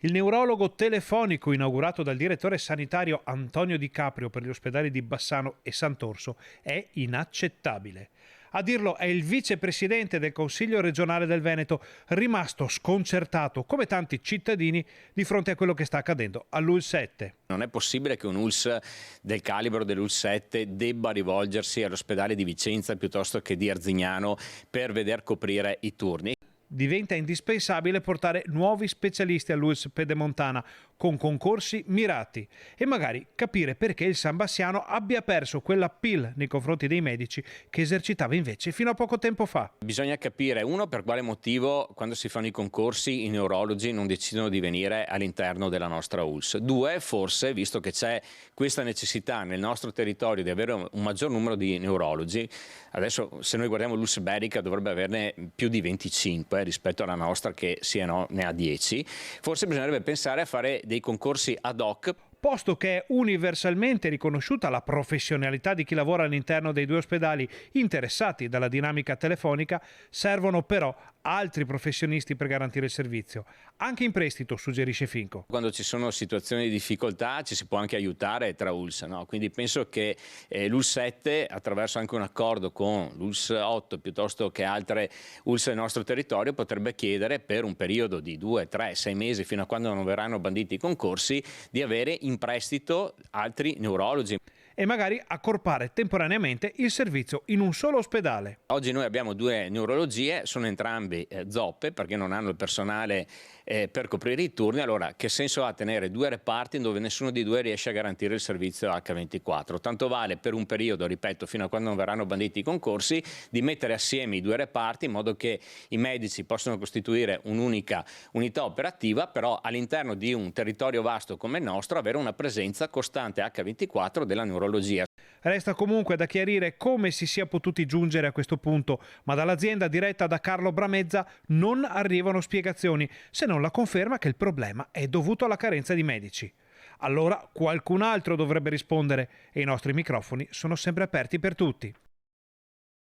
Il neurologo telefonico inaugurato dal direttore sanitario Antonio Di Caprio per gli ospedali di Bassano e Sant'Orso è inaccettabile. A dirlo è il vicepresidente del Consiglio regionale del Veneto, rimasto sconcertato, come tanti cittadini, di fronte a quello che sta accadendo all'ULSS 7. Non è possibile che un ULSS del calibro dell'ULSS 7 debba rivolgersi all'ospedale di Vicenza piuttosto che di Arzignano per veder coprire i turni. Diventa indispensabile portare nuovi specialisti all'ULSS Pedemontana con concorsi mirati e magari capire perché il San Bassiano abbia perso quell'appeal nei confronti dei medici che esercitava invece fino a poco tempo fa. Bisogna capire, uno, per quale motivo quando si fanno i concorsi i neurologi non decidono di venire all'interno della nostra ULSS. Due, forse, visto che c'è questa necessità nel nostro territorio di avere un maggior numero di neurologi, adesso se noi guardiamo l'ULSS Berica dovrebbe averne più di 25 rispetto alla nostra che ne ha 10, forse bisognerebbe pensare a fare dei concorsi ad hoc. Posto che è universalmente riconosciuta la professionalità di chi lavora all'interno dei due ospedali interessati dalla dinamica telefonica, servono però altri professionisti per garantire il servizio, anche in prestito, suggerisce Finco. Quando ci sono situazioni di difficoltà ci si può anche aiutare tra ULSS, no? Quindi penso che l'ULSS 7, attraverso anche un accordo con l'ULSS 8 piuttosto che altre ULSS del nostro territorio, potrebbe chiedere per un periodo di 2, 3, 6 mesi, fino a quando non verranno banditi i concorsi, di avere in prestito altri neurologi. E magari accorpare temporaneamente il servizio in un solo ospedale. Oggi noi abbiamo due neurologie, sono entrambe zoppe perché non hanno il personale per coprire i turni. Allora che senso ha tenere due reparti dove nessuno di due riesce a garantire il servizio H24? Tanto vale per un periodo, ripeto, fino a quando non verranno banditi i concorsi, di mettere assieme i due reparti in modo che i medici possano costituire un'unica unità operativa, però all'interno di un territorio vasto come il nostro avere una presenza costante H24 della neurologia. Resta comunque da chiarire come si sia potuti giungere a questo punto, ma dall'azienda diretta da Carlo Bramezza non arrivano spiegazioni, se non la conferma che il problema è dovuto alla carenza di medici. Allora qualcun altro dovrebbe rispondere e i nostri microfoni sono sempre aperti per tutti.